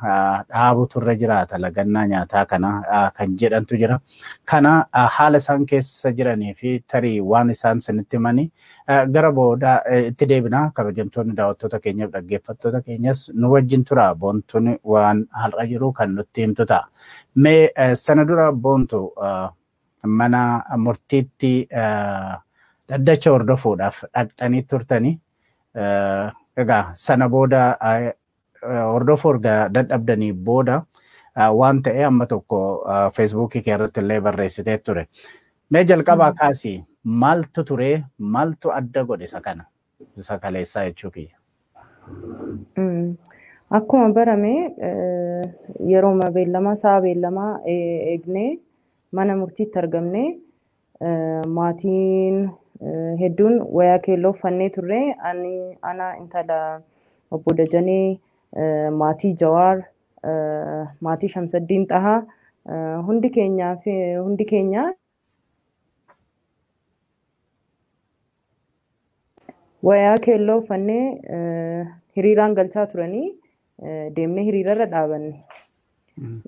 dhaabutu irra jiraata lagannaa nyaataa kana kan jedhantu jira. Kana haala isaan keessa jiranii fi tarii waan isaan sinitti himanii gara booda itti deebina. Kabajamtoonni daawwattoota keenyaaf dhaggeeffattoota keenyas nu wajjin tura. Boontuun waan har'a jiru kan nutti himtu ta'a. Mee sana dura boontu mana murtiitti dhaddacha hordofuudhaaf dhaqxanii turtanii. Egaa sana booda hordofuu dadhabdanii booda waan ta'e amma tokko feesbuukii kee irratti illee barreessitee ture. Mee jalqabaa kaasii maaltu ture maaltu adda godhe isa kana isa kaleessaa jechuu kiyya. Akkuma barame yeroo beellamaa sa'a beellamaa eegnee mana murtiitti argamne maatiin hedduun wayaa keelloo uffannee turre ana intala obbo Dajanee maatii Jawaar maatii Shamsaddiin Xahaa hundi keenya wayaa keelloo uffannee hiriiraan galchaa turanii deemnee hiriirarra dhaabanne.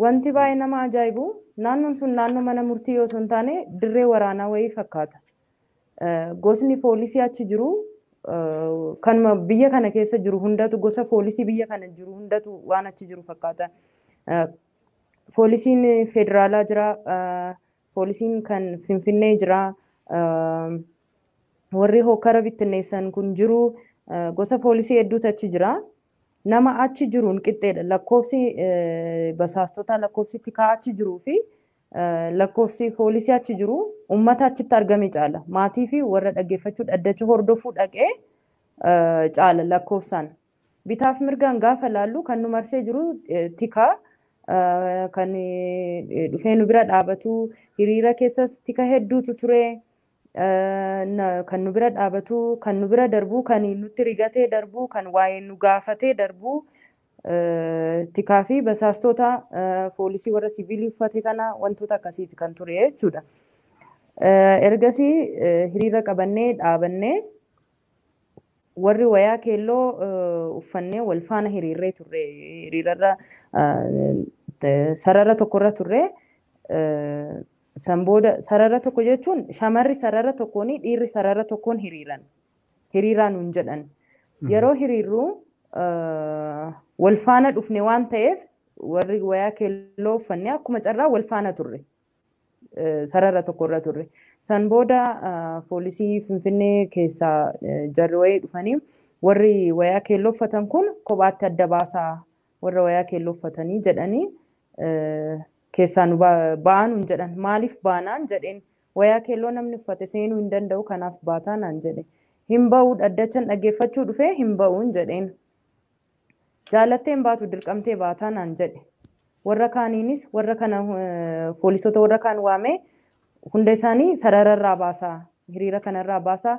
Wanti baay'ee nama ajaa'ibu naannoon sun naannoo mana murtii yoo sun taane dirree waraanaa wayii fakkaata. Gosni poolisii achi jiru kanuma biyya kana keessa jiru hundatu gosa poolisii biyya kana jiru hundatu waan achi jiru fakkaata. Poolisiin federaalaa jira, poolisiin kan Finfinnee jira, warri hokkara bittinneessan kun jiru, gosa poolisii hedduutu achi jira. Nama achi jiruun qixxeedha. Lakkoofsi basaastota lakkoofsi tikaa achi jiruu fi lakkoofsi poolisii achi jiru uummata achitti argame caala. Maatii fi warra dhaggeeffachuu dhaddacha hordofuu dhaqee caala lakkoofsaan. Bitaaf mirgaan gaafa laallu kan nu marsee jiru tikaa kan dhufee nu bira dhaabatu hiriira keessas tika hedduutu ture. Kan nu bira dhaabatu kan nu bira darbu kan nutti rigatee darbu kan waa'ee nu gaafatee darbu tikaa fi basaastota poolisii warra siviilii uffate kana wantoota akkasiiti kan ture jechuudha. Ergasii hiriira qabannee dhaabannee warri wayaa keelloo uffannee wal faana hiriirree turre hiriirarra sarara tokkorra turre. San booda sarara tokko jechuun shamarri sarara tokkoon dhiirri sarara tokkoon hiriiraan hin jedhan. Yeroo hiriirru wal faana dhufne waan ta'eef warri wayaa keelloo uffannee akkuma carraa wal faana turre. Sarara tokkorra turre. San booda poolisii Finfinnee keessaa jarri wayii dhufanii warri wayaa keelloo uffatan kun kophaatti adda baasaa warra wayaa keelloo uffatanii jedhanii keessaan ba'aan hin jedhan. Maaliif baanaan jedheen wayaa keelloo namni uffate seenuu hin danda'u kanaaf baataan jedhe. Hin ba'uu dhaddachan dhaggeeffachuu dhufee hin ba'uu hin jedheen. Jaalatteen baatu dirqamtee baataan jedhe. Warra kaaniinis warra kana poolisota warra kaan waamee hunda isaanii sarararraa baasaa hiriira kanarraa baasaa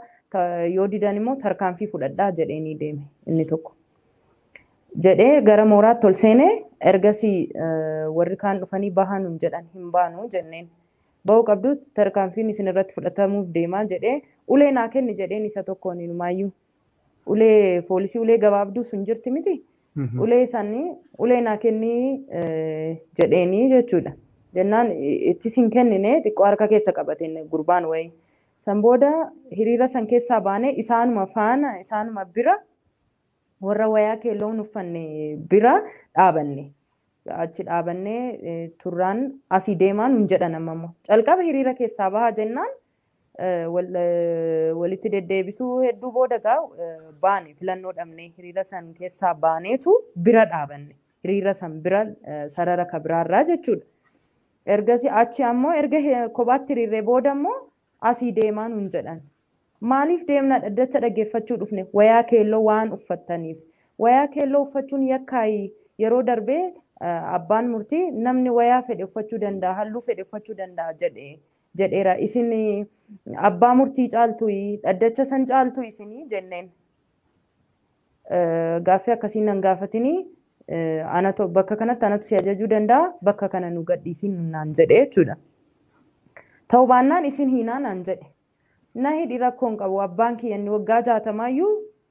yoo didan immoo tarkaanfii fudhadhaa jedheenii deeme inni tokko. Jedhee gara mooraatti ol seenee ergasii warri kaan dhufanii bahan hin jedhan hin baanu jenneen. Ba'uu qabdu tarkaanfiin isin irratti fudhatamuuf deemaa jedhee ulee naa kenni jedheen isa tokkoon inumaayyuu. Ulee poolisii ulee gabaabduu sun jirti miti. Ulee isaanii ulee naa kenni jedheenii jechuudha. Jennaan ittis hin kennine xiqqoo harka keessa qabateen gurbaan wayii. San booda hiriira san keessaa baanee isaanuma faana isaanuma bira warra wayaa keelloon uffanne bira dhaabanne. Achi dhaabannee turraan asii deemaan hin jedhan ammoo. Calqaba hiriira keessaa bahaa jennaan walitti deddeebisuu hedduu booda baane filannoo dhabnee hiriira san keessaa baaneetu bira dhaabanne. Hiriira san bira sarara kabiraarraa jechuudha. Ergasii achi ammoo erga kophaatti hiriirree booda ammoo asii deemaan hin jedhan. Maaliif deemna dhaddacha dhaggeeffachuu dhufne wayaa keelloo waan uffattaniif. Wayaa keelloo uffachuun yakkaayii yeroo darbee abbaan murtii namni wayaa fedhe uffachuu danda'a halluu fedhe uffachuu danda'a jedheera. Isin abbaa murtii caaltu dhaddacha san caaltu isinii jenneen. Gaaffii akkasiin nan gaafatinii bakka kanatti anatu si ajajuu danda'a bakka kana nu gadhiisin naan jedhe jechuudha. Ta'uu baannaan isin hiinaa naan jedhe. Na hidhi rakkoon qabu abbaan kiyya waggaa 60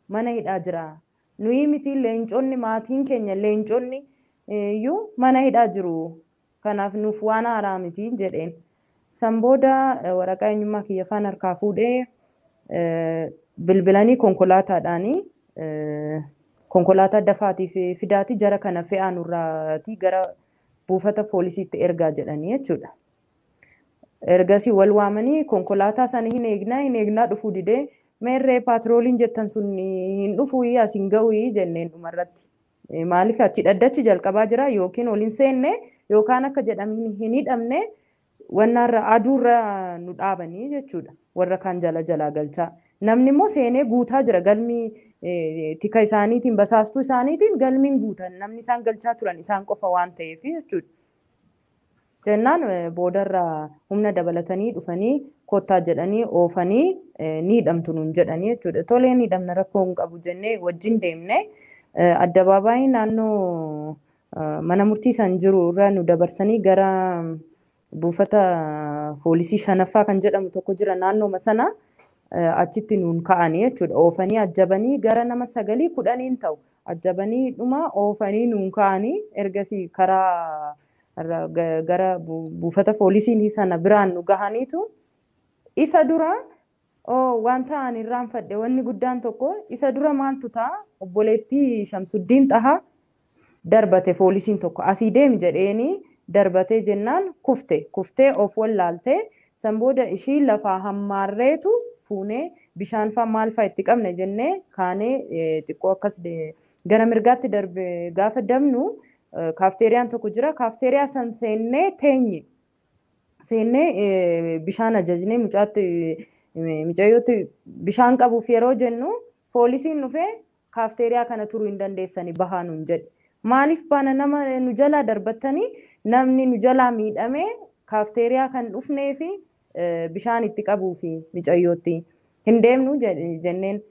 mana hidhaa jira. Nuyi miti leenconni maatiin keenya leenconni iyyuu mana hidhaa jiru. Kanaaf nuuf waan haaraa miti jedheen. San booda waraqaa eenyummaa kiyya afaan harkaa fuudhee bilbilanii konkolaataadhaanii konkolaataa dafaatii fi fidaatii jara kana fe'aa nurraatii gara buufata poolisiitti ergaa jedhanii jechuudha. Ergasii wal waamanii konkolaataa sana hin eegnaa dhufuu didee meerree paatrooliin jettan sun hin dhufuu as hin ga'uu jenneen dhumarratti. Maaliif achi dhaddachi jalqabaa jira yookiin ol hin seenne yookaan akka jedhamin hin hidhamne wannaarra aduurra nu dhaabanii jechuudha. Warra kaan jalaa galchaa. Namni immoo seenee guutaa jira galmii tika isaaniitiin basaastuu isaaniitiin galmiin guutan namni isaan galchaa turan isaan qofa waan ta'eef jechuudha. Jennaan boodarraa humna dabalatanii dhufanii kottaa jedhanii oofanii ni hidhamtu nuun jedhanii jechuudha. Tolee ni hidhamna rakkoo hin qabu jennee wajjin deemne addabaabaayii naannoo mana murtii san jiru irraa nu dabarsanii gara buufata poolisii shanaffaa kan jedhamu tokko jira naannooma sana achitti nuun ka'anii jechuudha. Oofanii ajjabanii gara nama 9-10 ta'u ajjabanii dhuma oofanii nuun ka'anii ergasii karaa gara buufata poolisii sana biraan nu gahaniitu isa dura wanta ani irraanfadhe wanni guddaan tokko isa dura maaltu ta'a obboleettii Shamsuddiin Xahaa darbate poolisiin tokko asii deemi jedheeni darbatee jennaan kuftee of wallaaltee san booda ishii lafaa hammaarreetu fuunee bishaan faa maal faa itti qabne jennee kaanee xiqqoo akkas gara mirgaatti darbe gaafa dabnu kaafteeriyaan tokko jira. Kaafteeriyaa san seennee teenye. Seennee bishaan ajajnee mucayyootti bishaan qabuuf yeroo jennu poolisiin dhufee kaafteeriyaa kana turuu hin dandeessanii bahaa nuun jedhe. Maaliif baana nama nu jalaa darbattanii namni nu jalaa miidhamee kaafteeriyaa kan dhufnee fi bishaan itti qabuu fi mucayyootti hin deemnu jenneen.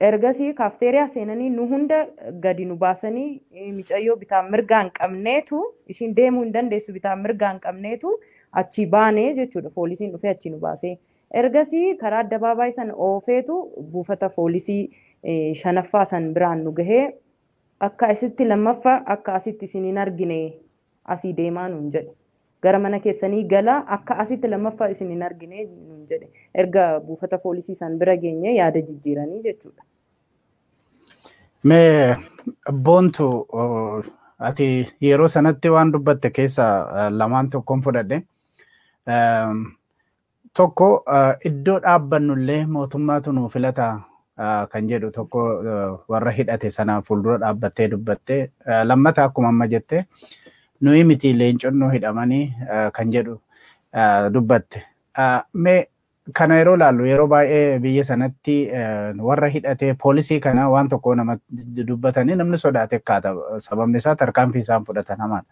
Ergasii kaafteeriyaa seenanii nu hunda gadi nu baasanii mucayyoo bitaan mirgaan qabneetu ishiin deemuu hin dandeessu bitaan mirgaan qabneetu achi baanee jechuudha. Poolisiin dhufee achi nu baasee. Ergasii karaa addabaabaayii sana oofeetu buufata poolisii shanaffaa san biraan nu gahee akka asitti lammaffaa akka asitti isin hin argine asii deemaa nuun jedhe. Gara mana keessanii galaa akka asitti lammaffaa isin hin argine nuun jedhe. Erga buufata poolisii san bira geenye yaada jijjiiranii jechuudha. Mee boontu ati yeroo sanatti waan dubbatte keessa lamaan tokkoon fudhadhe. Tokko iddoo dhaabbannullee mootummaatu nuu filata kan jedhu tokko warra hidhate sana fuuldura dhaabbattee dubbatte. Lammata akkuma amma jette nuyi miti leenconnoo hidhamanii kan jedhu dubbatte. Mee kana yeroo laallu yeroo baay'ee biyya sanatti warra hidhatee poolisii kana waan tokko nama dubbatanii namni sodaate kaata. Sababni isaa tarkaanfii isaan fudhatan hamaadha.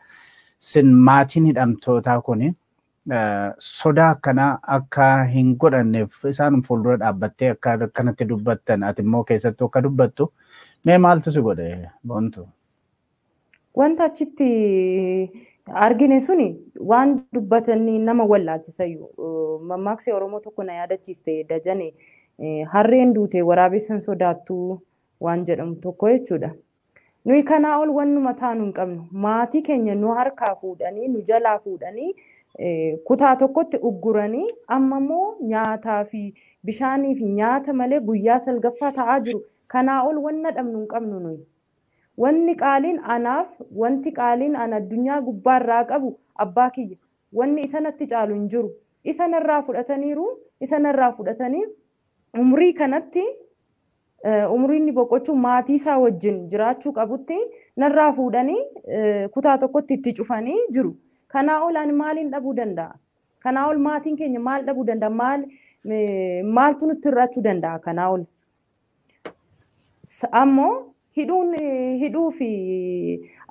Sin maatiin hidhamtootaa kuni sodaa akkanaa akka hin godhanneef isaan fuuldura dhaabbattee akka akkanatti dubbattan ati immoo keessattuu akka dubbattu mee maaltu si godhe boontu? Wanta achitti argine suni waan dubbatanii nama wallaalchisayyuu mammaaksee Oromoo tokko na yaadachiiste Dajane harreen duute waraabessan sodaattuu waan jedhamu tokko jechuudha. Nuyi kanaa ol wannuma taanu hin qabnu maatii keenya nu harkaa fuudhanii nu jalaa fuudhanii kutaa tokkotti ugguranii amma immoo nyaataa fi bishaanii fi nyaata malee guyyaa salgaffaa ta'aa jiru. Kanaa ol wanna dhabnu hin qabnu nuyi. Wanni qaaliin anaaf wanti qaaliin ana addunyaa gubbaarraa qabu abbaa kiyya. Wanni isanatti caalu hin jiru. Isanarraa fudhatanii umrii kanatti umriin boqochuu maatii isaa wajjin jiraachuu qabutti narraa fuudhanii kutaa tokkotti itti cufanii jiru. Kanaa ol ani maaliin dhabuu danda'a? Kanaa ol maatiin keenya maal dhabuu danda'a? Maaltu nutti hir'achuu danda'a kanaa ol? Ammoo hidhuu fi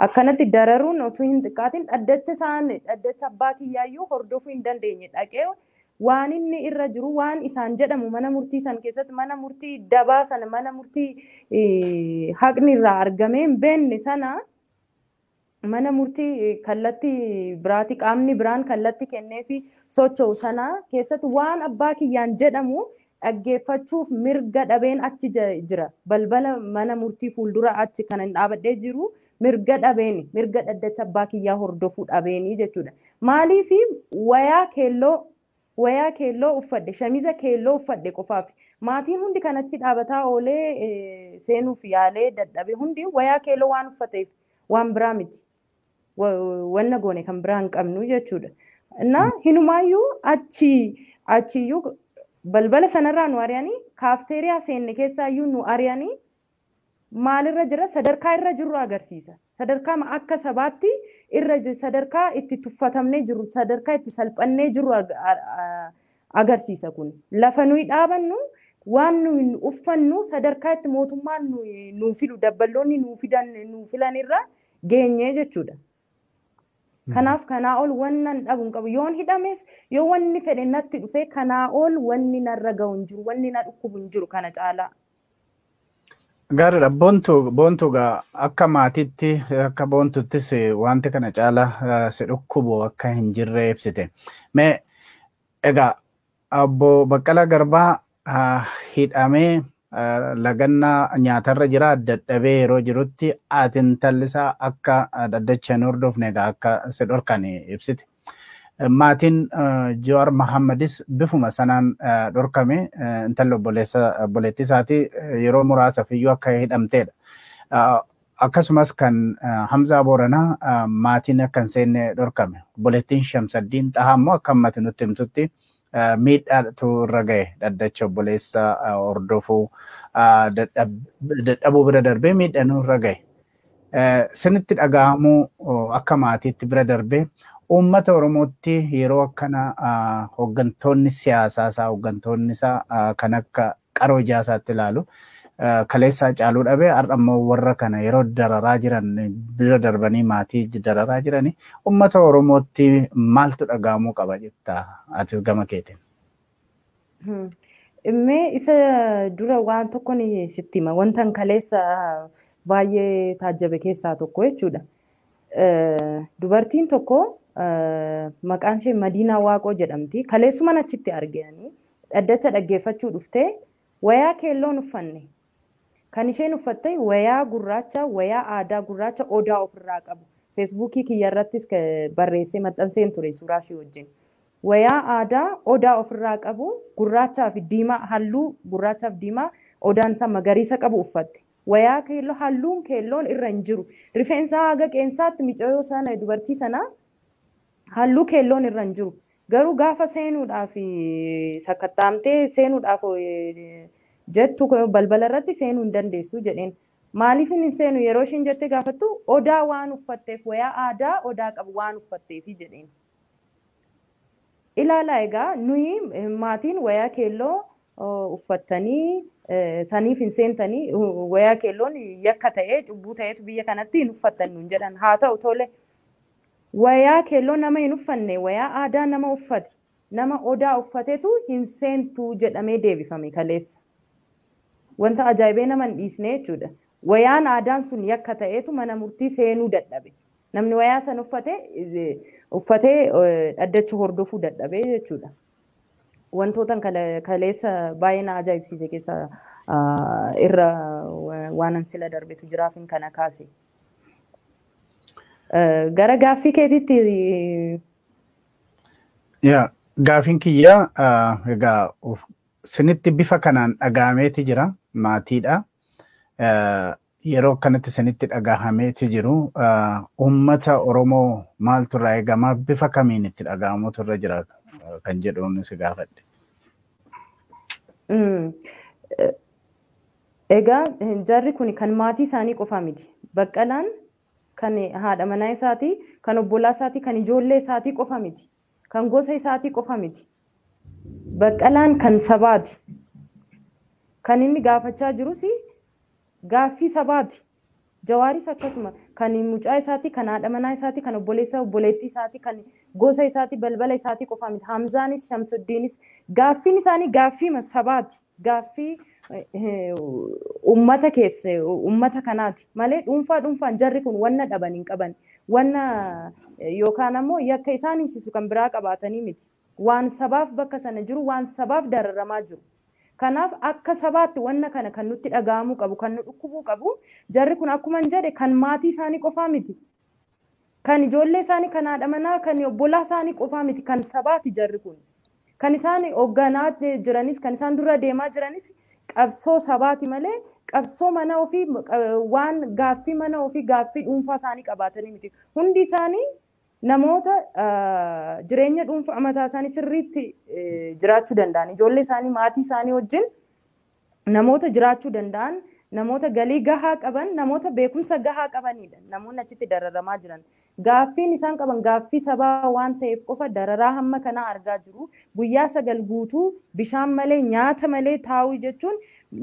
akkanatti dararuun otoo hin xiqqaatin dhaddacha abbaa kiyyaayyuu hordofuu hin dandeenye dhaqee waan inni irra jiru waan isaan jedhamu mana murtii san keessatti mana murtii dabaa sana mana murtii haqni irraa argamee hin beenne sana mana murtii kallattii biraati qaamni biraan kallattii kennee fi socho'u sana keessatti waan abbaa kiyyaan jedhamu dhaggeeffachuuf mirga dhabeen achi jira balbala mana murtii fuuldura achi kan hin dhaabadhee jiru mirga dhabeeni mirga dhaddacha abbaa kiyyaa hordofuu dhabeeni jechuudha. Maaliif wayaa keelloo uffadhe shamiza keelloo uffadhe qofaaf maatiin hundi kanatti dhaabataa oolee seenuuf yaalee dadhabe hundi wayaa keelloo waan uffateef waan biraa miti. Wanna goone kan biraa hin qabnu jechuudha. Na hinumaayyuu achiyyuu balbala sanarraa nu ari'anii kaafteeriyaa seenne keessaayyuu nu ari'anii maalirra jira sadarkaa irra jiru agarsiisa. Sadarkaa akka sabaatti sadarkaa itti tuffatamnee jiru sadarkaa itti salphannee jiru agarsiisa kun. Lafa nuyi dhaabannu waan nuyi uffannu sadarkaa itti mootummaan nuu filu dabballoonni nuu filanirra geenye jechuudha. Kanaaf kanaa ol wannan dhabu hin qabu. Yoon hidhames yoo wanni fedhe natti dhufe kanaa ol wanni narra ga'u hin jiru wanni na dhukkubu hin jiru kana caalaa. Gaariidha. Boontuugaa akka maatiitti akka boontuttis wanti kana caalaa si dhukkubu akka hin jirre ibsite. Mee egaa obbo Baqqalaa Garbaa hidhamee lagannaa nyaatarra jira dadhabee yeroo jirutti ati intalli isaa akka dhaddacha hin hordofne egaa akka si dhorkan ibsite. Maatiin Jawaar Mohammadis bifuma sanaan dhorkame intalli obboleettii isaatii yeroo muraasaaf iyyuu akka hidhamteedha. Akkasumas kan Hamzaa Booranaa maatiin akka hin seenne dhorkame. Obboleettiin Shamsaddiin Xahaa immoo akka ammatti nutti himtutti miidhaatu irra ga'e dhaddacha obboleessa hordofuu dadhabuu bira darbee miidhaan irra ga'e. Sinitti dhaga'amuu akka maatiitti bira darbee uummata Oromootti yeroo akkana hooggantoonni siyaasaa isaa hooggantoonni isaa kan akka qaroo ijaasaatti ilaalu kaleessaa caaluu dhabee har'ammoo warra kana yeroo dararaa jiran bira darbanii maatii dararaa jiranii uummata Oromootti maaltu dhaga'amuu qaba jettaa atis gama keetiin? Mee isa dura waan tokko ni sitti hima wantan kaleessa baay'ee taajjabe keessaa tokko jechuudha. Dubartiin tokko maqaan ishee Madiinaa Waaqoo jedhamti. Kaleessuman achitti arganii dhaddacha dhaggeeffachuu dhuftee wayaa keelloon uffanne. Kan isheen uffatte wayaa gurraacha, wayaa aadaa gurraacha odaa ofirraa qabu. Feesbuukii kiyya irrattis barreessee maxxanseen ture suuraa ishee wajjin. Wayaa aadaa odaa ofirraa qabu gurraachaa fi diimaa halluu gurraachaa fi diimaa odaan isaa magariisa qabu uffatte. Wayaa keelloo halluun keelloon irra hin jiru. Rifeensa haga qeensaatti micayyoo sana dubartii sanaa halluu keelloon irra hin jiru. Garuu gaafa seenuudhaaf sakattaamtee seenuudhaaf jettu balbala irratti seenuu hin dandeessu jedheen. Maaliif hin seenu yeroo isheen jettee gaafattu odaa waan uffatteef wayaa aadaa odaa qabu waan uffatteefi jedheen. Ilaalaa egaa nuyi maatiin wayaa keelloo uffattanii saniif hin seentanii wayaa keelloon yakka ta'ee cubbuu ta'eetu biyya kanatti hin uffattan nuun jedhan haa ta'u tole. Wayaa keelloo nama hin uffanne wayaa aadaa nama uffate nama odaa uffateetu hin seentu jedhamee deebifame kaleessa. Wanta ajaa'ibee nama hin dhiisne jechuudha. Wayaan aadaan sun yakka ta'eetu mana murtii seenuu dadhabe. Namni wayaa san uffatee dhaddacha hordofuu dadhabee jechuudha. Wantootan kaleessa baay'ee na ajaa'ibsiise keessa irra waanan sila darbetu jiraafin kana kaase. Gara gaaffii keetiitti. Gaaffiin kiyyaa egaa sinitti bifa kanaan dhaga'ameeti jira maatiidha. Yeroo kanatti sinitti dhagahameeti jiru uummata Oromoo maaltu irraa eegama bifa kamiin itti dhaga'amutu irra jira kan jedhuun si gaafadhe. Egaa jarri kun kan maatii isaanii qofa miti. Baqqalaan kan haadha manaa isaatii, kan obbolaa isaatii, kan ijoollee isaatii qofa miti. Kan gosa isaatii qofa miti. Baqqalaan kan sabaati. Kan inni gaafachaa jirus gaaffii sabaati. Jawaaris akkasuma kan mucaa isaatii, kan haadha manaa isaatii, kan obboleessa obboleettii isaatii, kan gosa isaatii, balbala isaatii qofa miti. Hamzaanis Shamsuddiinis gaaffiin isaanii gaaffii sabaati. Gaaffii ummata keessa ummata kanaati malee dhuunfaan jarri kun wanna dhaban hin qaban wanna yookaan ammoo yakka isaan hiisisu kan biraa qabaatanii miti. Waan sabaaf bakka sana jiru waan sabaaf dararamaa jiru. Kanaaf akka sabaatti wanna kana kan nutti dhaga'amuu qabu, kan nu dhukkubuu qabu, jarri kun akkuma jedhe kan maatii isaanii qofaa miti. Kan ijoollee isaanii, kan haadha manaa, kan obbolaa isaanii qofaa miti, kan sabaati jarri kun. Kan isaan hoogganaa jiranis, kan isaan dura deemaa jiranis qabsoo sabaati malee qabsoo mana ofii waan gaaffii mana ofii gaaffii dhuunfaa isaanii qabaatanii miti. Hundi isaanii namoota jireenya dhuunfaa mataa isaanii sirriitti jiraachuu danda'an, ijoollee isaanii, maatii isaanii wajjin namoota jiraachuu danda'an, namoota galii gahaa qaban, namoota beekumsa gahaa qabanidha. Namoonni achitti dararamaa jiran. Gaaffiin isaan qaban gaaffii sabaa waan ta'eef qofa dararaa hamma kanaa argaa jiru. Guyyaa 9 guutuu bishaan malee, nyaata malee taa'uu jechuun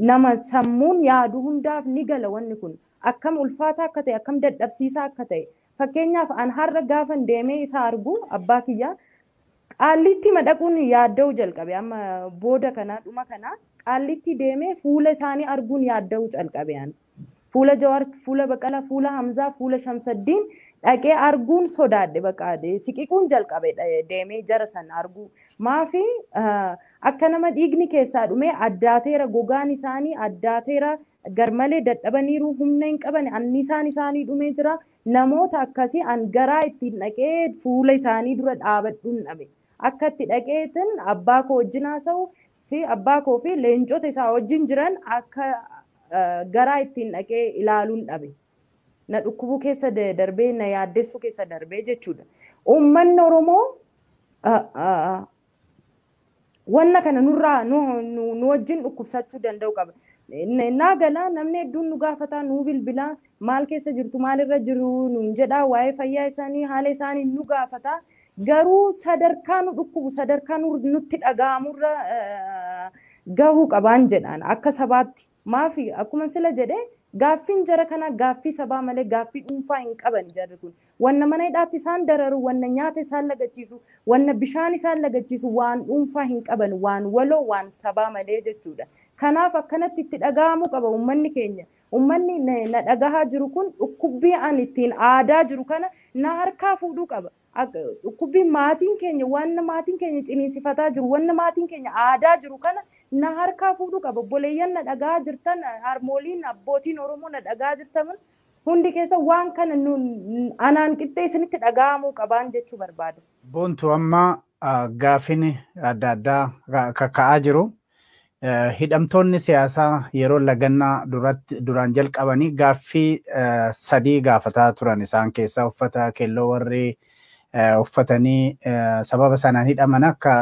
nama sammuun yaadu hundaaf ni gala wanni kun. Akkam ulfaataa akka ta'e, akkam dadhabsiisaa akka ta'e. Fakkeenyaaf an har'a gaafan deemee isa argu abbaa kiyyaa qaallitti madhaquun yaadda'uu jalqabe. Amma booda kanaa dhuma kanaa qaallitti deemee fuula isaanii arguun yaadda'uu jalqabe. Fuula Jawaar, fuula Baqqalaa, fuula Hamzaa, fuula Shamsaddiin dhaqee arguun sodaadhe baqaade. Siqiquun jalqabe deemee jara sana argu. Maafi akka nama dhiigni keessaa dhumee addaateera, gogaan isaanii addaateera, garmalee dadhabaniiru, humna hin qaban, annisaan isaanii dhumee jira. Namoota akkasii an garaa ittiin dhaqee fuula isaanii dura dhaabadhuun dhabe. Akka itti dhaqeetin abbaa koo wajjin haasa'u fi abbaa koo fi leencota isaa wajjin jiran akka garaa ittiin dhaqee ilaaluun dhabe. Na dhukkubuu keessa darbee, na yaaddessuu keessa darbee jechuudha. Uummanni Oromoo wanna kana nurraa nu wajjin dhukkubsachuu danda'u qaba. Naa galaa namni hedduun nu gaafataa, nu bilbilaa, maal keessa jirtu, maalirra jiru nuun jedhaa, waa'ee fayyaa isaanii, haala isaanii nu gaafataa. Garuu sadarkaa nu dhukkubu, sadarkaa nutti dhaga'amurra gahuu qabaan jedhaan akka sabaatti. Maafi akkuma sila jedhee gaaffiin jara kana gaaffii sabaa malee gaaffii dhuunfaa hin qaban jarri kun. Wanna mana hidhaatti isaan dararu, wanna nyaata isaan lagachiisu, wanna bishaan isaan lagachiisu waan dhuunfaa hin qaban, waan waloo, waan sabaa malee jechuudha. Kanaaf akkanatti itti dhaga'amuu qaba uummanni keenya. Uummanni na dhagahaa jiru kun dhukkubbii an ittiin aadaa jiru kana na harkaa fuudhuu qaba. Dhukkubbiin maatiin keenya, wanna maatiin keenya ciniinsifataa jiru, wanna maatiin keenya aadaa jiru kana na harkaa fuudhuu qaba. Obboleeyyan na dhagaa jirtan, harmooliin, abbootiin Oromoo na dhagaa jirtan hundi keessa waan kana anaan qixxee isinitti dhaga'amuu qabaan jechuu barbaada. Boontu amma gaaffiin adda addaa kakka'aa jiru. Hidhamtoonni siyaasaa yeroo lagannaa duraan jalqabanii gaaffii 3 gaafataa turan. Isaan keessaa uffata keelloo warri uffatanii sababa sanaan hidhaman akka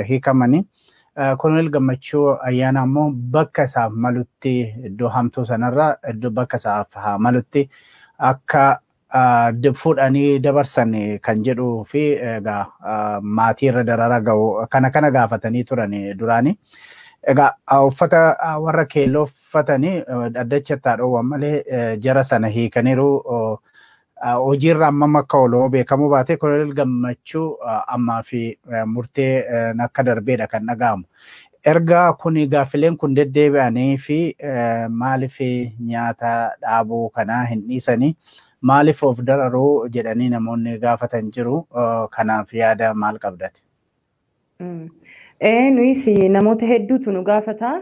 hiikamanii. Koloneel Gammachuu Ayyaanaa immoo bakka isaaf malutti iddoo hamtuu sanarraa iddoo bakka isaaf malutti akka fuudhanii dabarsan kan jedhuu fi maatii irra dararaa ga'u kana gaafatanii turan duraanii. Egaa uffata warra keelloo uffatanii addacha dhoowwan malee jara sana hiikaniiru. Hojiirra ammam akka oolu beekamuu baate Koloneel Gammachuu ammaa fi murtee akka darbeedha kan dhaga'amu. Erga kun gaaffileen kun deddeebi'anii fi maaliif nyaata dhaabuu kanaa hin dhiisanii, maaliif of dararuu jedhanii namoonni gaafatan jiru. Kanaaf yaada maal qabdati? Nuyis namoota hedduutu nu gaafata.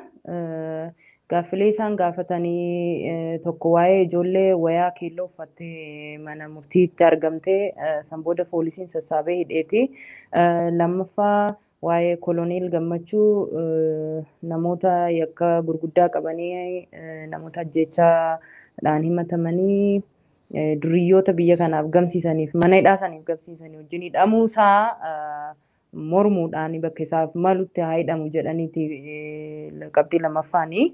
Gaaffilee isaan gaafatanii tokko waa'ee ijoollee wayaa keelloo uffattee mana murtiitti argamtee san booda poolisiin sassaabee hidheeti. Lammaffaa waa'ee Koloneel Gammachuu namoota yakka gurguddaa qabanii namoota ajjeechaadhaan himatamanii duriyyoota biyya kanaaf gamsiisaniif mana hidhaa saniif gamsiisanii wajjin hidhamuusaa mormuudhaan bakka isaaf malutti haa hidhamu jedhaniiti qabxii lammaffaanii.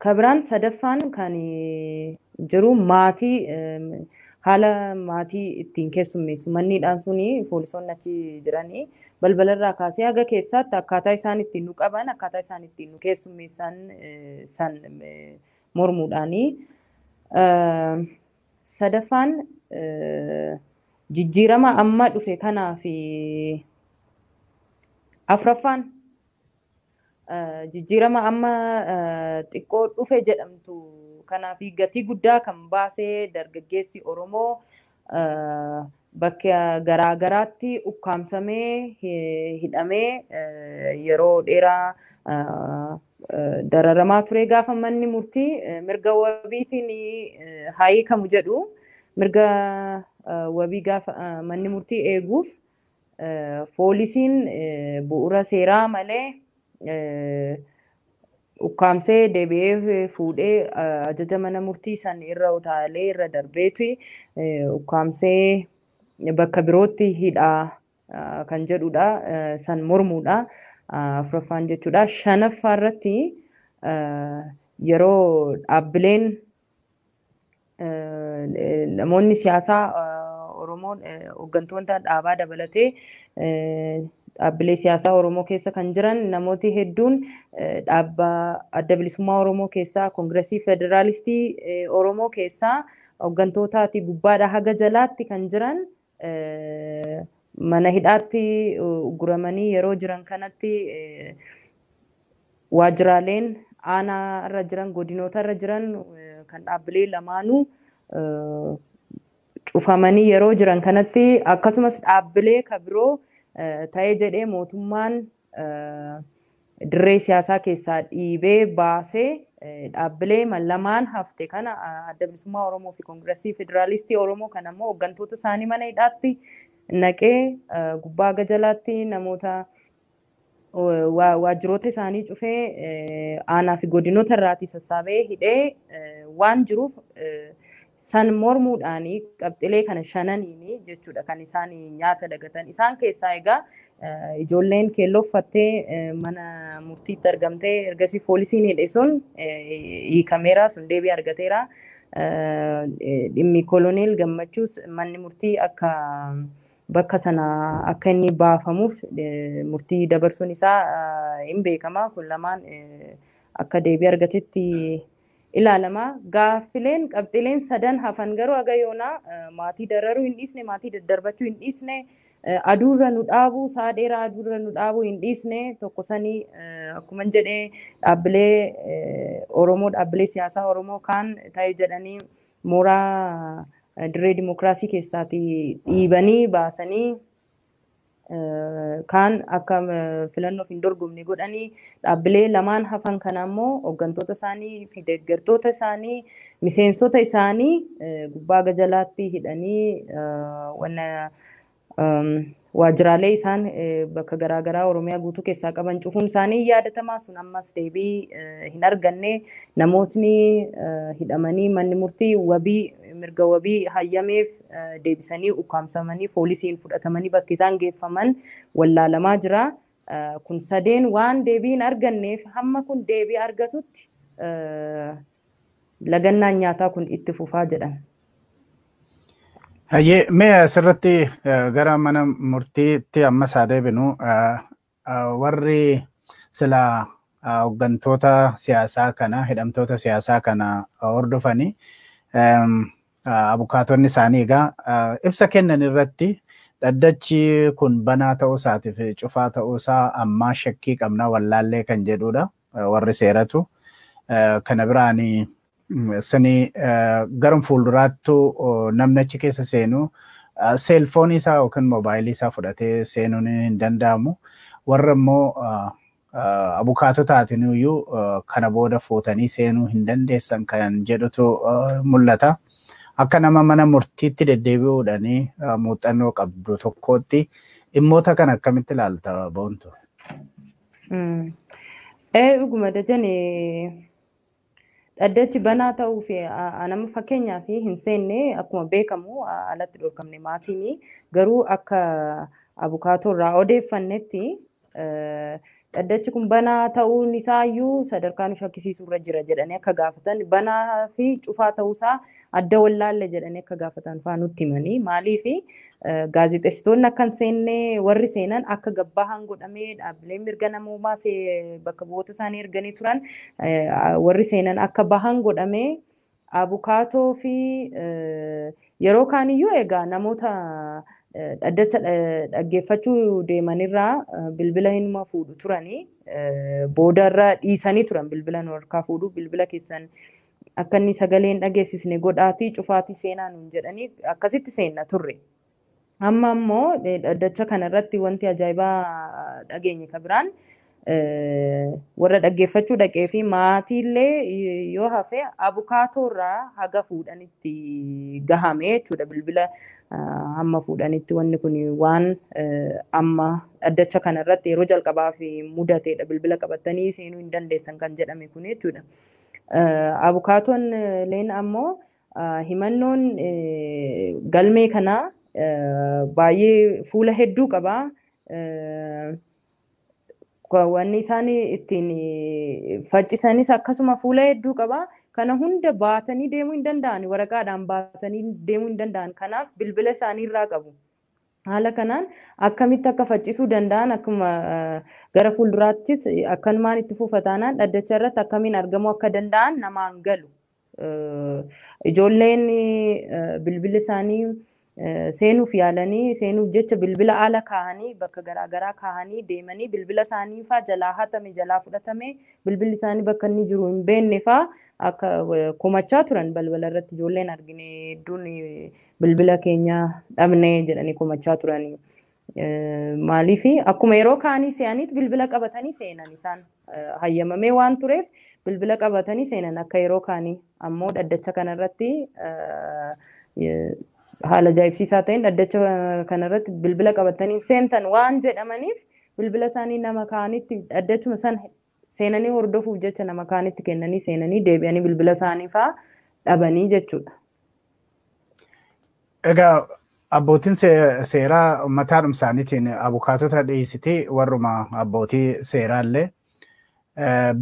Kabiraan sadaffaan kan jiru maatii haala maatii ittiin keessummeessu. Manni hidhaan suni poolisoonni achi jiranii balbalarraa kaasee haga keessaatti akkaataa isaan ittiin nu qaban, akkaataa isaan ittiin nu keessummeessan san mormuudhaanii. Sadaffaan jijjiirama amma dhufe kanaa fi afraffaan jijjiirama amma xiqqoo dhufe jedhamtu kanaa fi gatii guddaa kan baasee dargaggeessi Oromoo bakka garaa garaatti ukkaamsamee hidhamee yeroo dheeraa dararamaa ture gaafa manni murtii mirga wabiitiin haa hiikamu jedhu mirga wabii gaafa manni murtii eeguuf poolisiin bu'uura seeraa malee ukkaamsee deebi'ee fuudhee ajaja mana murtii san irra utaalee irra darbeeti ukkaamsee bakka birootti hidhaa kan jedhudha san mormuudha afuraffaan jechuudha shanaffaa irratti yeroo dhaabbileen namoonni siyaasaa Oromoo hooggantoota dhaabaa dabalatee dhaabbilee siyaasaa Oromoo keessa kan jiran namooti hedduun dhaabbata adda bilisummaa Oromoo keessaa Koongiresii Federaalistii Oromoo keessaa hooggantootaatii gubbaadhaa haga jalaatti kan jiran mana hidhaatti guramanii yeroo jiran kanatti waajjiraaleen aanaa irra jiran godinoota irra jiran kan dhaabbilee lamaanuu cufamanii yeroo jiran kanatti akkasumas dhaabbilee kabiroo ta'ee jedhee mootummaan dirree siyaasaa keessaa dhiibee baasee dhaabbilee lamaan hafte kana adda bilisummaa Oromoo fi Koongiresii Federaalistii Oromoo kan ammoo hooggantoota isaanii mana hidhaatti naqee gubbaa gajalaatti namoota waajjiroota isaanii cufee aanaa fi godinoota irraatii sassaabee hidhee waan jiruuf san mormuudhaanii qabxilee kana shananiini jechuudha kan isaan nyaata dagatan. Isaan keessaa egaa ijoolleen keelloo uffattee mana murtiitti argamtee ergasii poolisiin hidhe sun hiikameera sun deebii argateera. Dhimmi koloneel Gammachuus manni murtii akka bakka sana akka inni baafamuuf murtii dabarsuun isaa hin beekama. Kun lamaan akka deebii argatetti ilaalama. Gaaffileen qabxileen sadan hafan garuu aga yoonaa maatii dararuu hin dhiisne, maatii daddarbachuu hin dhiisne, aduurra nu dhaabuu, sa'a dheeraa aduurra nu dhaabuu hin dhiisne tokko sanii akkuma jedhee dhaabbilee Oromoo, dhaabbilee siyaasaa Oromoo kaan ta'e jedhanii mooraa dirree dimokiraasii keessaati dhiibanii baasanii kaan akka filannoof hin dorgomne godhanii dhaabbilee lamaan hafan kana ammoo hooggantoota isaanii fi deeggartoota isaanii miseensota isaanii gubbaa gajalaatti hidhanii waajjiraalee isaan bakka garaagaraa Oromiyaa guutuu keessaa qaban cufuun isaanii yaadatamaa sun ammas deebii hin arganne namootni hidhamanii manni murtii wabii mirga wabii hayyameef deebisanii ukkaamsamanii poolisiin fudhatamanii bakka isaan geeffaman wallaalamaa jira. Kun sadeen waan deebii hin arganneef hamma kun deebii argatutti lagannaan nyaataa kun itti fufaa jedhan. Hayyee mee asirratti gara mana murtiitti amma isaa deebinu warri sila hooggantoota siyaasaa kana hidhamtoota siyaasaa kana hordofanii abukaatonni isaanii egaa ibsa kennan irratti dhaddachi kun banaa ta'uu isaatiif cufaa ta'uu isaa ammaa shakkii qabna wallaallee kan jedhudha warri seeratu. Kana biraanii sani garum fuulduraattu namni achi keessa seenu seelfoonii isaa yookiin moobaayilii isaa fudhatee seenuun hin danda'amu. Warra immoo abukaatotaatiin iyyuu kana booda fuutanii seenuu hin dandeessan kan jedhutu mul'ata. Akka nama mana murtiitti deddeebi'uudhaanii muuxannoo qabdu tokkootti dhimmoota kana akkamitti ilaalta boontu? Dhuguma Dajanee dhaddachi banaa ta'uu fi nama fakkeenyaa fi hin seenne akkuma beekamu alatti dhorkamne maatiin garuu akka abukaatoo irraa odeeffannetti dhaddachi kun banaa ta'uun isaayyuu sadarkaan shakkisiisuu irra jira jedhanii akka gaafatan banaa fi cufaa ta'uusaa adda wallaalle jedhanii akka gaafatan fa'aa nutti himanii maaliif gaazexeessitoonni akka hin seenne warri seenan akka gabbaahan godhamee dhaabbileen mirga namoomaa bakka bu'oota isaanii erganii turan warri seenan akka bahan godhamee abukaatoo fi yeroo kaaniyyuu egaa namoota dhaddacha dhaggeeffachuu deemanirraa bilbila hinuma fuudhu turanii boodarra dhiisanii turan bilbila harkaa fuudhu bilbila keessan akka inni sagaleen dhageessisne godhaatii cufaatii seenaa nuun jedhanii akkasitti seenna turre. Amma immoo dhaddacha kanarratti wanti ajaa'ibaa dhageenye kan biraan warra dhaggeeffachuu dhaqee fi maatiillee yoo hafe abukaatoorraa haga fuudhanitti gahame jechuudha. Bilbila hamma fuudhanitti wanni kun waan amma dhaddacha kanarratti yeroo jalqabaaf mudateedha. Bilbila qabatanii seenuu hin dandeessan kan jedhame kun jechuudha. Abukaatoon leen ammoo himannoon galmee kanaa baay'ee fuula hedduu qaba. Wanni isaan ittiin faccisanis akkasuma fuula hedduu qaba. Kana hunda baatanii deemuu hin danda'an, waraqaadhaan baatanii deemuu hin danda'an. Kanaaf bilbila isaanii irraa qabu. Haala kanaan akkamitti akka faccisuu danda'an akkuma gara fuulduraattis akkanumaan itti fuufataanaan dhaddacha irratti akkamiin argamuu akka danda'an namaan galu. Ijoolleen bilbila isaanii seenuuf yaalanii seenuuf jecha bilbila ala kaahanii bakka garaagaraa kaahanii deemanii bilbila isaanii faa jalaa hatame jalaa fudhatame bilbilli isaanii bakka inni jiru hin beekne faa akka komachaa turan balbala irratti ijoolleen argine hedduun bilbila keenya dhabne jedhanii komachaa turanii. Maaliif akkuma yeroo kaanii se'aniit bilbila qabatanii seenan isaan hayyamamee waan tureef bilbila qabatanii seenan akka yeroo kaanii ammoo dhaddacha kanarratti haala ajaa'ibsiisaa ta'een dhaddacha kanarratti bilbila qabatanii seentan waan jedhamaniif bilbila isaanii nama kaanitti dhaddachuma san seenanii hordofuuf jecha nama kaanitti kennanii seenanii deebi'anii bilbila isaanii faa dhabanii jechuudha. Egaa abbootiin seeraa mataadhuma isaaniitiin abukaatota dhiyeessitee warruma abbootii seeraallee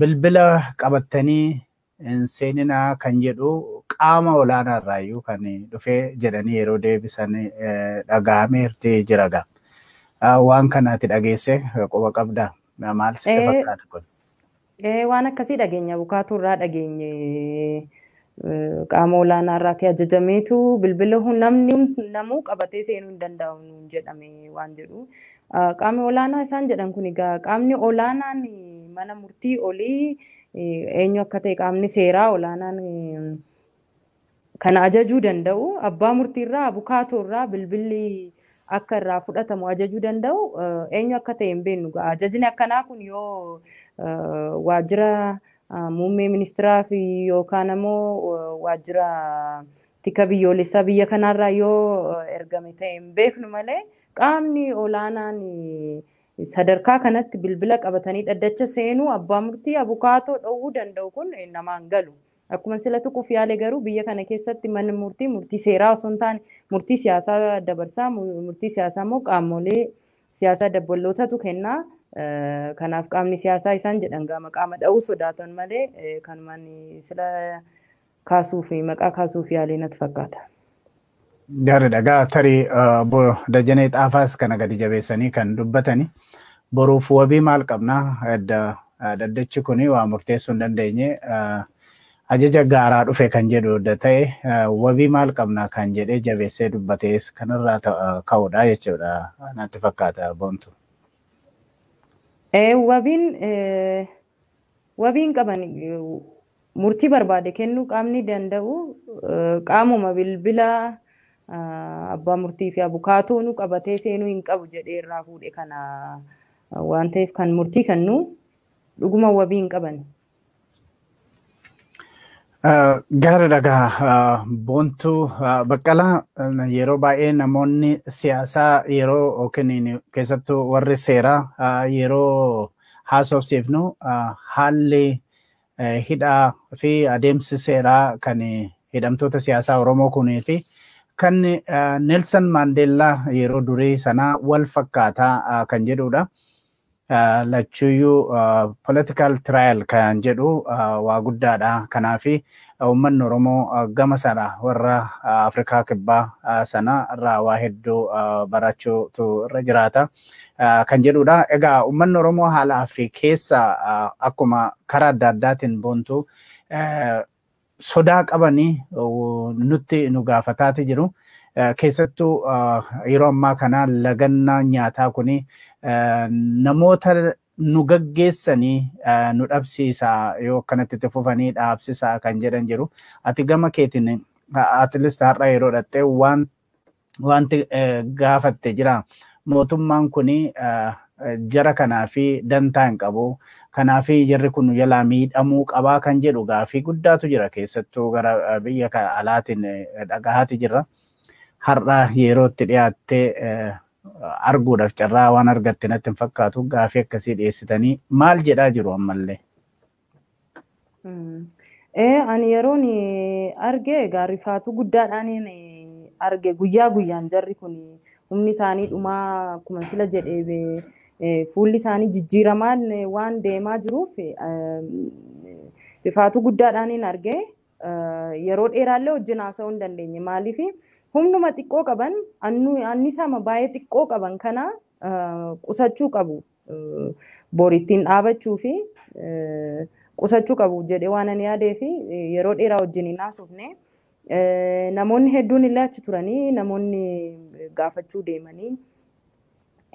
bilbila qabatanii hin seeninaa kan jedhu qaama olaanaa irraayyuu kan dhufee jedhanii yeroo deebisan dhaga'ameerti jiraga. Waan kanaati dhageesse quba qabda. Maal sitti fakkaata kun? Waan akkasii dhageenya abukaatoo irraa dhageenye qaama olaanaa irraati ajajameetu bilbila namuu qabatee seenuu hin danda'u jedhame waan jedhu. Qaamni olaanaa isaan jedhan kun egaa qaamni olaanaan mana murtii olii eenyu akka ta'e qaamni seeraa olaanaan kana ajajuu danda'u abbaa murtii irraa abukaatoo irraa bilbilli akka irraa fudhatamu ajajuu danda'u eenyu akka ta'e hin beeknu. Ajajni akkanaa kun yoo waajjira muummee ministeeraa fi yookaan ammoo waajjira tika biyyoolessaa biyya kanaarraa yoo ergame ta'e hin beeknu malee qaamni olaanaan sadarkaa kanatti bilbila qabatanii dhaddacha seenuu abbaa murtii abukaatoo dhowwuu danda'u kun namaan galu. Akkuma sila tuquuf yaale garuu biyya kana keessatti manni murtii seeraa osoo hin taane murtii siyaasaa dabarsaa murtii siyaasaa immoo qaamolee siyaasaa dabballootatu kennaa. Kanaaf qaamni siyaasaa isaan jedhan qaama dha'uu sodaatan malee kanumaan sila kaasuu fi maqaa kaasuuf yaalee natti fakkaata. Gaariidha. Gaa tarii Dajanee Xaafaas kana gadi jabeessanii kan dubbatani. Boruuf wabii maal qabnaa? Dhaddachi kuni waa murteessuu hin dandeenye. Ajaja gaaraa dhufe kan jedhu ta'e wabii maal qabnaa kan jedhee jabeessee dubbatees kanarraa ka'uudha jechuudha natti fakkaata boontu. Wabiin qaban murtii barbaade kennuu qaamni danda'u qaamuma bilbila abbaa murtii fi abukaatoon qabatee seenuu hin qabu jedhee irraa fuudhe kana waan ta'eef kan murtii kennu dhuguma wabii hin qaban. Gaariidha. Boontuu Baqqalaa yeroo baay'ee namoonni siyaasaa yeroo yookiin keessattuu warri seeraa yeroo haasofsiifnu haalli hidhaa fi adeemsi seeraa kan hidhamtoota siyaasaa Oromoo kunii fi kan Neelsan Maandeellaa yeroo durii sanaa wal fakkaataa kan jedhudha. Lachuyyuu political trial kan jedhu waa guddaadha. Kanaafi uummanni Oromoo gama sana warra Afrikaa kibbaa sana irraa waa hedduu barachuutu irra jiraata kan jedhudha. Egaa uummanni Oromoo haala fi keessa akkuma karaa adda addaatiin boontu sodaa qabanii nutti nu gaafataati jiru. Keessattuu yeroo ammaa kana lagannaa nyaataa kuni namoota nu gaggeessanii nu dhabsiisaa yoo akkanatti itti fufanii dhaabsisaa kan jedhan jiru. Ati gama keetiin at least har'a yeroo dhattee wanti gaafatte jira. Mootummaan kuni jara kanaa fi dantaa hin qabu. Kanaaf jarri kun jalaa miidhamuu qabaa kan jedhu gaafii guddaatu jira keessattuu gara biyya alaatiin dhagahaati jirra. Har'a yeroo itti dhiyaattee arguudhaaf carraa waan argatte natti hin fakkaatu gaafii akkasii dhiyeessitanii maal jedhaa jiru ammallee? Ani yeroon arge gaarifaatu guddaadhaan arge guyyaa guyyaan jarri kun humni isaanii dhumaa akkuma sila jedhee fuulli isaanii jijjiiramaan waan deemaa jiruuf rifaatu guddaadhaan arge yeroo dheeraallee wajjin haasa'uu hin dandeenye maaliif humnuma xiqqoo qaban annisaama baay'ee xiqqoo qaban kana qusachuu qabu borittiin dhaabachuu fi qusachuu qabu jedhee waan ani yaadee fi yeroo dheeraa wajjin hin haasofne namoonni hedduun illee achi turanii namoonni gaafachuu deemanii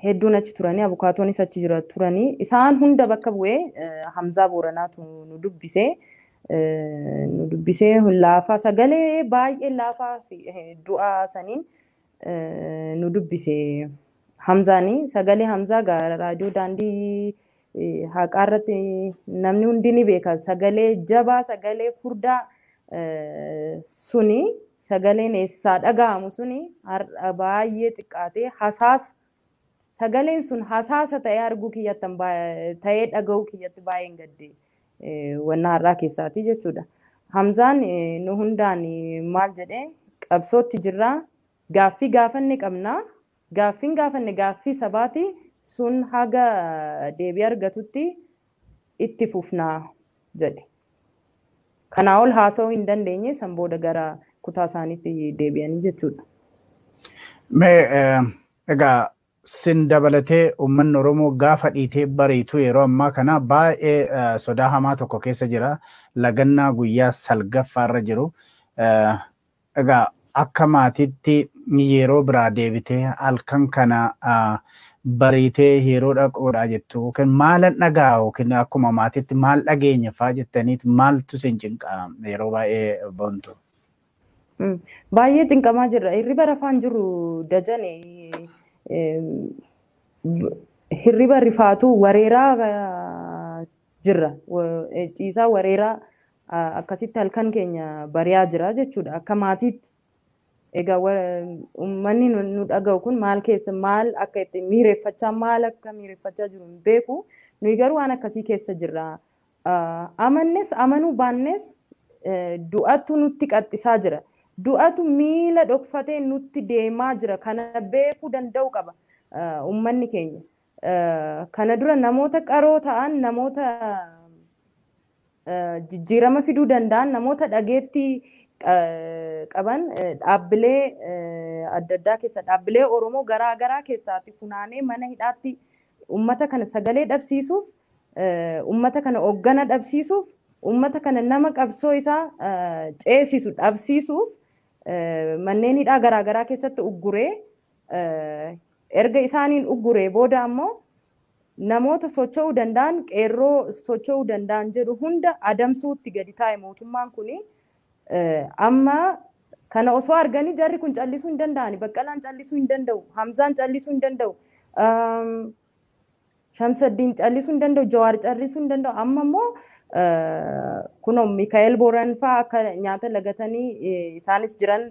hedduun achi turanii abukaatoonis achi jira turanii isaan hunda bakka bu'ee Hamzaa Booranaatu nu dubbisee laafaa sagalee baay'ee laafaa fi du'aa saniin nu dubbise Hamzaanii sagalee Hamzaa raadiyoo daandii haqaa irratti namni hundi ni beeka sagalee jabaa sagalee furdaa suni sagaleen eessaa dhaga'amu suni baay'ee xiqqaatee hasaasa sagaleen sun hasaasa ta'ee arguu kiyyattan ta'ee dhaga'uu kiyyatti baay'een gadde wanna har'aa keessaati jechuudha. Hamzaan nu hundaan maal jedhee qabsootti jirraa gaaffii gaafanne qabnaa gaaffiin gaafanne gaaffii sabaati sun haga deebii argatutti itti fufnaa jedhe. Kanaa ol haasa'uu hin dandeenye san booda gara kutaa isaaniitti deebi'anii jechuudha. Egaa sin dabalatee uummanni Oromoo gaafa dhiitee bariitu yeroo ammaa kana baay'ee sodaa hamaa tokko keessa jira. Lagannaa guyyaa salgaffaarra jiru. Egaa akka maatiitti yeroo biraa deebitee halkan kana bariitee yeroo dhaquudha jettu yookiin maalan dhagaa yookiin akkuma maatiitti maal dhageenya fa'aa jettaniiti maaltu sin cinqaa yeroo baay'ee boontu? Baay'ee cinqamaa jirra. Hirriba rafaan jiru Dajane hirriba rifaatu wareeraa jirra. Ciisaa wareeraa akkasitti halkan keenya bari'aa jira jechuudha akka maatiitti. Egaa uummanni nu dhaga'u kun maal keessa maal akka itti miireeffachaa maal akka miireeffachaa jiru hin beeku. Nuyi garuu waan akkasii keessa jirra. Amannes amanuu baannes du'atu nutti qaxxisaa jira. Du'atu miila dhokfatee nutti deemaa jira. Kana beekuu danda'u qaba uummanni keenya. Kana dura namoota qaroo ta'an namoota jijjiirama fiduu danda'an namoota dhageettii qaban dhaabbilee adda addaa keessa dhaabbilee Oromoo garaa garaa keessaatti funaanee mana hidhaatti uummata kana sagalee dhabsiisuuf uummata kana hoggana dhabsiisuuf uummata kana nama qabsoo isaa ceesisu dhabsiisuuf manneen hidhaa garaa garaa keessatti ugguree erga isaaniin ugguree booda ammoo namoota socho'uu danda'an qeerroo socho'uu danda'an jedhu hunda adamsuutti gadi taa'e mootummaan kuni amma kana osoo arganii jarri kun callisuu hin danda'ani. Baqqalaan callisuu hin danda'u. Hamzaan callisuu hin danda'u. Shamsaddiin callisuu hin danda'u. Jawaar callisuu hin danda'u. Amma immoo kunoo Mikaa'el Booran fa'aa akka nyaata lagatanii isaanis jiran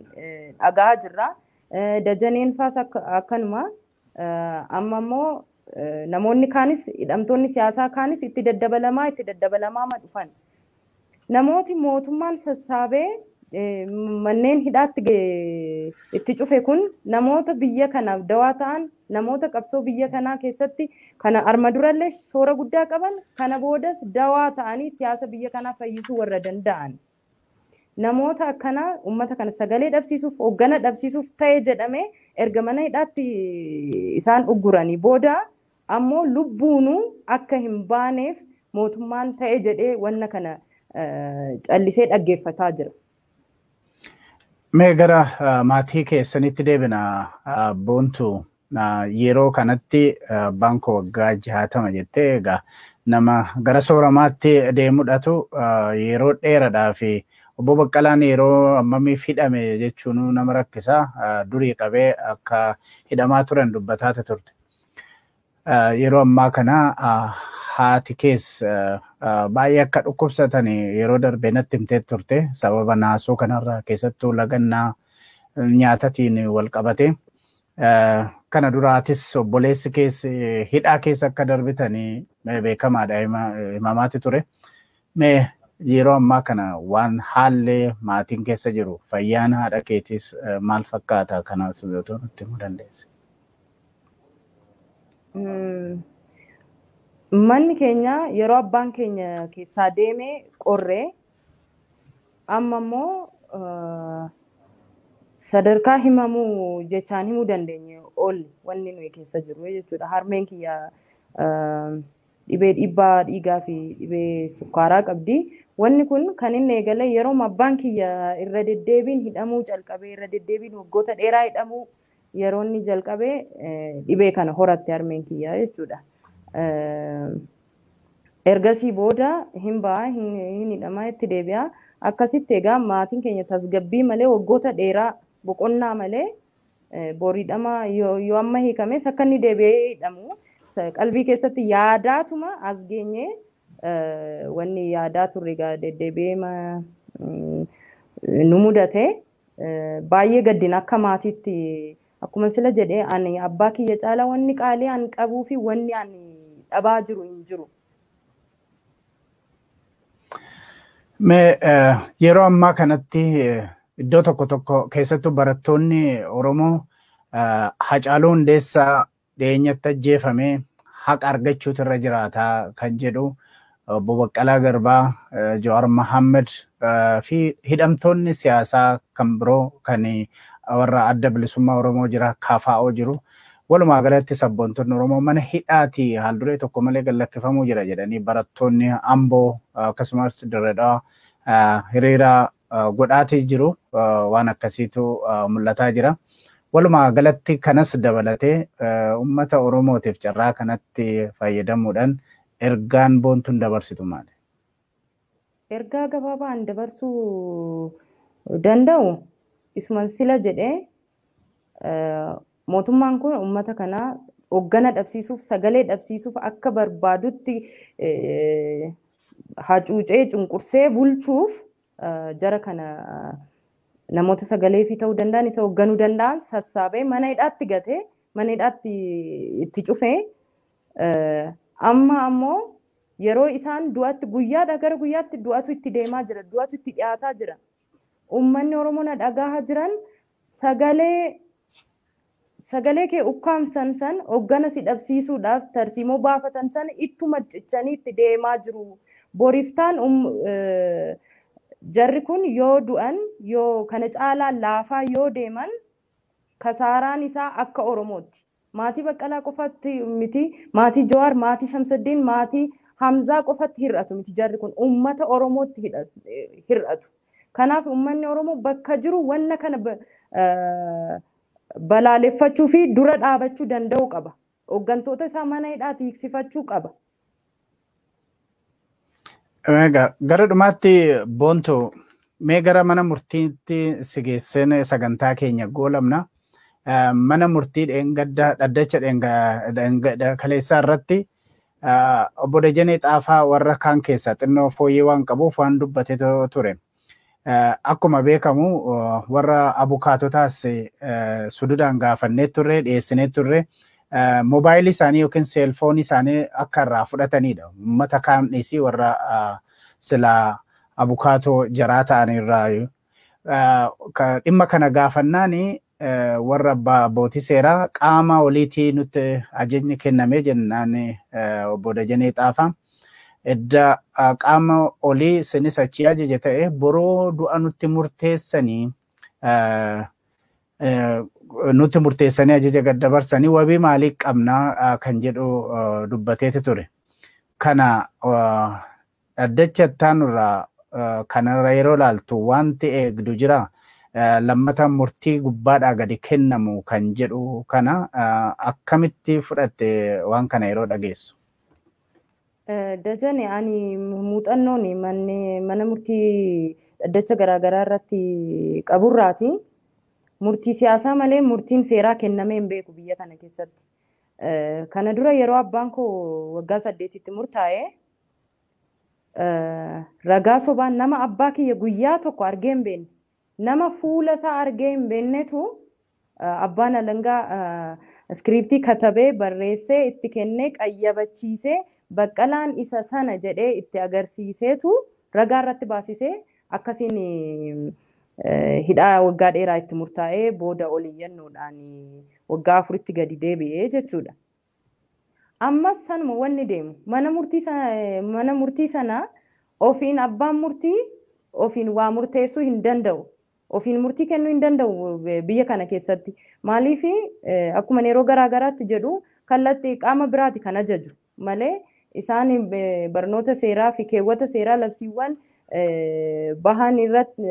dhagaa jirra. Dajaneen fa'aas akkanuma. Amma immoo namoonni kaanis hidhamtoonni siyaasaa kaanis itti daddabalamaa dhufan. Namooti mootummaan sassaabee manneen hidhaatti itti cufe kun namoota biyya kanaaf dawaa ta'an namoota qabsoo biyya kanaa keessatti kana arma durallee shoora guddaa qaban kana boodas dawaa ta'anii siyaasa biyya kanaa fayyisuu warra danda'an. Namoota akkanaa uummata kana sagalee dhabsiisuuf hoggana dhabsiisuuf ta'e jedhamee erga mana hidhaatti isaan ugguranii booda ammoo lubbuunuu akka hin baaneef mootummaan ta'e jedhee wanna kana callisee dhaggeeffataa jira. Mee gara maatii keessanitti deebina boontu yeroo kanatti baankoo waggaa 60 jettee egaa nama gara sooramaatti deemudhatu yeroo dheeraadhaa fi obbo Baqqalaan yeroo ammamiif hidhame jechuun nama rakkisaa durii qabee akka hidhamaa turan dubbataa turte. Yeroo ammaa kana haati keessa baay'ee akka dhukkubsatan yeroo darbee natti himtee turte sababa naasoo kanarraa keessattuu lagannaa nyaatatiin wal qabate. Kana duraatis obboleessi keessa hidhaa keessa akka darbitanii beekamaadha himamaatti ture. Mee yeroo ammaa kana waan haalli maatiin keessa jiru fayyaan haadha keetiis maal fakkaata kanas nutti himuu dandeesse? Manni keenya yeroo abbaan keenya keessaa deemee qorree amma immoo sadarkaa himamuu jechaan himuu dandeenye ol wanni nuyi keessa jiru jechuudha. Harmeen kiyya dhibee dhiibbaa dhiigaa fi dhibee sukkaaraa qabdi. Wanni kun kan inni eegale yeroo abbaan kiyya irra deddeebiin hidhamuu jalqabee irra deddeebiin waggoota dheeraa hidhamuu yeroo inni jalqabee dhibee kana horatte harmeen kiyya jechuudha. Ergasii booda hin ba'a hin hidhamaa itti deebi'a. Akkasitti egaa maatiin keenya tasgabbii malee waggoota dheeraa boqonnaa malee boriidhama yoo amma hiikames akka inni deebi'ee hidhamu qalbii keessatti yaadaatuma as geenye wanni yaadaa turre egaa deddeebi'ee nu mudate baay'ee gaddina akka maatiitti akkuma sila jedhee ani abbaa kiyya caalaa wanni qaalii ani qabuu fi wanni ani dhabaa jiru hin jiru. Mee yeroo ammaa kanatti iddoo tokko tokko keessattuu barattoonni Oromoo Hacaaluu Hundeessaa dhiyeenyatti ajjeefamee haqa argachuutu irra jiraataa kan jedhu obbo Baqqalaa Garbaa, Jawaar Mohaammed fi hidhamtoonni siyaasaa kan biroo kan warra adda bilisummaa Oromoo jira KFO jiru. Walumaa galatti sabboontonni Oromoo mana hidhaati haal duree tokko malee gallakkifamuu jira jedhanii barattoonni Amboo akkasumas Dirreedhaa hiriira godhaatii jiru waan akkasiitu mul'ataa jira. Walumaa galatti kanas dabalatee uummata Oromootiif carraa kanatti fayyadamuudhaan ergaan boontuun dabarsitu maali? Ergaa gabaabaan dabarsuu danda'u isuma sila jedhee mootummaan kun uummata kana hoggana dhabsiisuuf sagalee dhabsiisuuf akka barbaadutti hacuucee cunqursee bulchuuf jara kana namoota sagalee fi ta'uu danda'an isa hogganuu danda'an sassaabee mana hidhaatti gatee mana hidhaatti itti cufee amma ammoo yeroo isaan du'atti guyyaadha gara guyyaatti du'atu itti deemaa jira du'atu itti dhiyaataa jira. Uummanni Oromoo na dhagahaa jiran sagalee kee ukkaamsan san hoggana si dhabsiisuudhaaf tarsiimoo baafatan san ittuma cichanii itti deemaa jiru. Boriftaan jarri kun yoo du'an yoo kana caalaan laafaa yoo deeman kasaaraan isaa akka Oromootti. Maatii Baqqalaa qofatti miti, maatii Jawaar, maatii Shamsaddiin, maatii Hamzaa qofatti hir'atu miti jarri kun uummata Oromootti hir'atu. Kanaaf uummanni Oromoo bakka jiru wanna kana balaaleffachuu fi dura dhaabachuu danda'u qaba. Hooggantoota isaa mana hidhaatti hiiksifachuu qaba. Gara dhumaatti boontu mee gara mana murtiitti si geessine sagantaa keenya goolabna. Mana murtii dhaddacha kaleessaa irratti obbo Dajanee Xaafaa warra kaan keessaa xinnoo fooyyee waan qabuuf waan dubbate ture. Akkuma beekamu warra abukaatotaas sududaan gaafannee turre dhiyeessinee turre moobaayilii isaanii yookiin seelfoonii isaanii akka irraa fudhatanidha. Uummata kaamdhiisii warra sila abukaatoo jaraa ta'an irraa dhimma kana gaafannaani warra abbootii seeraa qaama oliitii nutti ajajni kennamee jennaan obbo Dajanee Xaafaa. Edda qaama olii sinis achi ajaja ta'e boroo du'a nutti murteessanii ajaja gad dabarsanii wabii maalii qabnaa kan jedhu dubbateeti ture. Kana dhaddacha ittaanurraa kanarra yeroo laaltu wanti eegdu jira. lammata murtii gubbaadhaa gadi kennamu kan jedhu kana akkamitti fudhatte waan kana yeroo dhageessu? Dajane ani muuxannoon mana murtii dhaddacha garaagaraa irratti qaburraati. Murtii siyaasaa malee murtiin seeraa kennamee hin beeku biyya kana keessatti. Kana dura yeroo abbaan koo waggaa 8tti murtaa'e ragaa sobaan nama abbaa kiyya guyyaa tokko argee hin beekne nama fuula isaa argee hin beeknetu abbaan alangaa iskiriiptii katabee barreessee itti kennee qayyabachiisee baqqalaan isa sana jedhee itti agarsiiseetu ragaa irratti baasisee akkasiin hidhaa waggaa dheeraa itti murtaa'ee booda oliyyannoodhaan waggaa 4tti gadi deebi'ee jechuudha. Ammas sanuma wanni deemu mana murtii sana ofiin abbaan murtii ofiin waa murteessuu hin danda'u. Ofiin murtii kennuu hin danda'u biyya kana keessatti. Maaliif akkuma yeroo garaagaraatti jedhu kallattii qaama biraati kan ajaju malee isaan barnoota seeraa fi keewwata seeraa labsiiwwan bahan irratti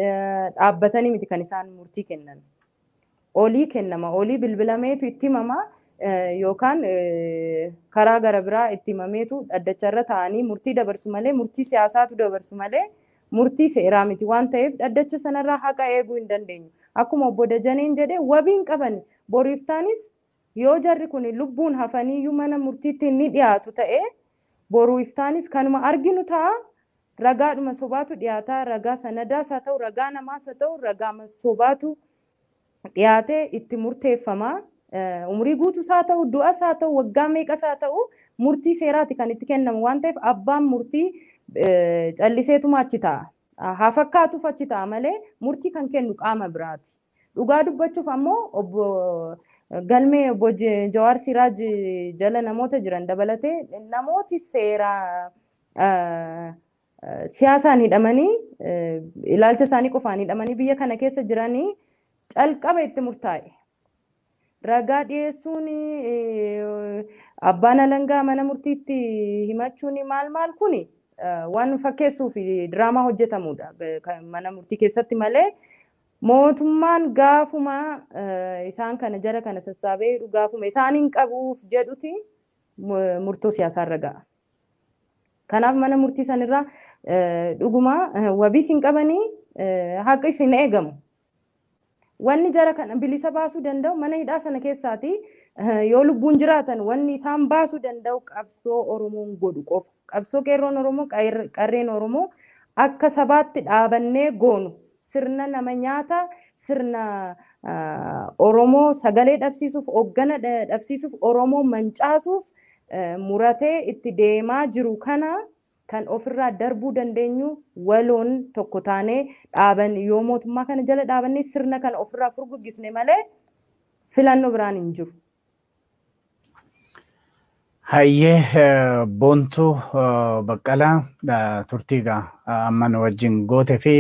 dhaabbatanii miti kan isaan murtii kennan. Olii kennama. Olii bilbilameetu itti himama yookaan karaa gara biraa itti himameetu dhaddacharra ta'anii murtii dabarsu malee murtii siyaasaatu dabarsu malee murtii seeraa miti waan ta'eef dhaddacha sanarraa haqa eeguu hin dandeenyu. Akkuma obbo Dajaneen jedhee wabiin qaban boriiftaanis yoo jarri kun lubbuun hafaniiyyuu mana murtiitti ni dhiyaatu ta'ee boriiftaanis kanuma arginu ta'a. Ragaadhuma sobaatu dhiyaataa ragaa sanadaas haa ta'u ragaa namaas haa ta'u ragaa sobaatu dhiyaatee itti murteeffama. Umurii guutuus haa ta'u du'as haa ta'u waggaa meeqas haa ta'u murtii seeraati kan itti kennamu waan ta'eef abbaan murtii calliseetuma achi ta'a. Haa fakkaatuuf achi ta'a malee murtii kan kennu qaama biraati. Dhugaa dubbachuuf ammoo obbo galmee obbo Jawaar Siraaj jala namoota jiran dabalatee namooti seeraa siyaasaan hidhamanii ilaalcha isaanii qofaan hidhamanii biyya kana keessa jiranii calqaba itti murtaa'e. Ragaa dhiyeessuun abbaan alangaa mana murtiitti himachuun maal kuni waan fakkeessuu fi diraamaa hojjetamudha mana murtii keessatti malee mootummaan gaafuma isaan kana jara kana sassaabee gaafuma isaaniin qabuuf jedhuti murtoo siyaasaarra ga'a. Kanaaf mana murtii sanirraa dhuguma wabii sin qabanii haqa isin eegamu. Wanni jara kana bilisa baasuu danda'u mana hidhaa sana keessaati yoo lubbuun jiraatan wanni isaan baasuu danda'u qabsoo Oromoon godhu qofa. Qabsoo qeerroon Oromoo qarreen Oromoo akka sabaatti dhaabannee goonu sirna nama nyaata sirna Oromoo sagalee dhabsiisuuf hoggana dhabsiisuuf Oromoo mancaasuuf muratee itti deemaa jiru kana kan ofirraa darbuu dandeenyu waloon tokko taanee dhaaban yoo mootummaa kana jala dhaabannee sirna kana ofirraa furguggisne malee filannoo biraan hin jiru. Hayyee Boontuu Baqqalaa turtiigaa amman wajjin goote fi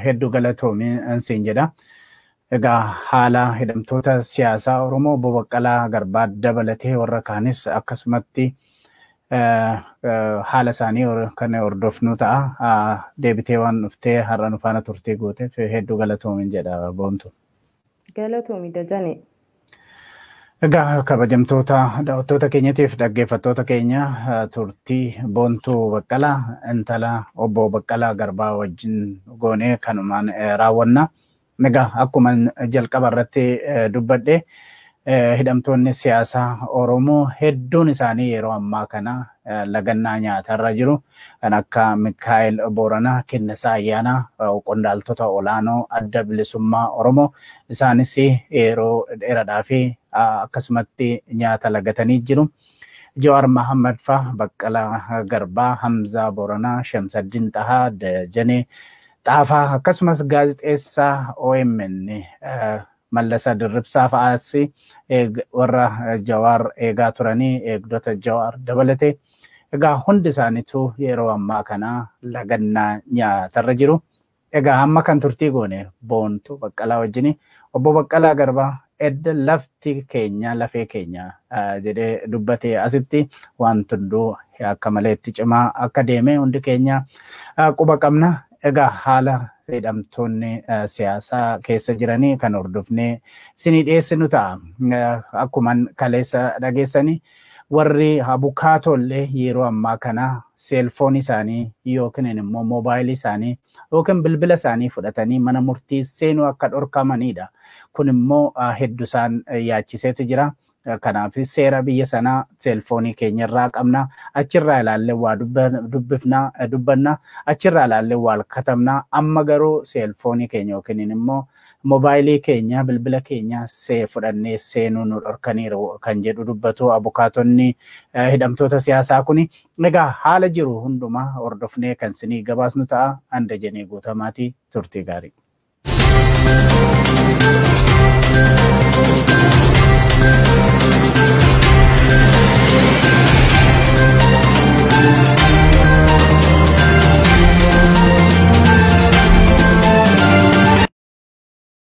hedduu galatoomii ansiin jedha. Egaa haala hidhamtoota siyaasaa Oromoo obbo Baqqalaa Garbaa dabalatee warra kaanis akkasumatti haala isaanii kan hordofnu ta'a. Deebitee waan dhuftee har'a nu faana turtii gooteef hedduu galatoomiin jedha Boontuu. Galatoomii Dajane. Egaa kabajamtoota daawwattoota keenyatiif dhaggeeffattoota keenya turtii Boontuu Baqqalaa intala obbo Baqqalaa Garbaa wajjin goonee kanumaan raawwanna. Egaa akkuma jalqaba irratti dubbadhe hidhamtoonni siyaasaa Oromoo hedduun isaanii yeroo ammaa kana lagannaa nyaatarra jiru. Kan akka Mikaa'el Booranaa, Kennesaa Ayyaanaa, qondaaltota olaanoo adda bilisummaa Oromoo isaanis yeroo dheeraadhaa fi akkasumatti nyaata lagatanii jiru. Jawaar Mahammad faa, Baqqalaa Garbaa, Hamzaa Booranaa, Shamsaddin Tahaa, Dajanee Xaafaa akkasumas gaazexeessaa OMN Mallasa Dirribsaa fa'aas warra Jawaar eegaa turanii eegdota Jawaar dabalate. Egaa hundi isaaniitu yeroo ammaa kana lagannaa nyaatarra jiru. Egaa amma kan turtii goone Boontuu Baqqalaa wajjini obbo Baqqalaa Garbaa edda lafti keenya lafee keenya jedhee dubbatee asitti waan hunduu akka malee itti cimaa akka deeme hundi keenya quba qabna. Egaa haala hidhamtoonni siyaasaa keessa jiranii kan hordofnee isinii dhiyeessinu ta'a. Akkuma kaleessa dhageessanii warri abukaatollee yeroo ammaa kana seelfoon isaanii yookiin immoo moobaayilii isaanii yookiin bilbila isaanii fudhatanii mana murtii seenuu akka dhorkamanidha. Kun immoo hedduu isaan yaachiseetu jira. Kanaaf seera biyya sanaa seelfoonii keenyarraa qabna. Achirraa ilaallee waa dubbanna. Achirraa ilaallee waa katabna. Amma garuu seelfoonii keenya yookiin immoo moobaayilii keenya bilbila keenya fudhannee seenuu nu dhorkaniiru kan jedhu dubbatu abukaatonni hidhamtoota siyaasaa kuni. Egaa haala jiru hundumaa hordofnee kan isinii gabaasnu ta'a. Anda jenee guutamaatii turtii gaarii.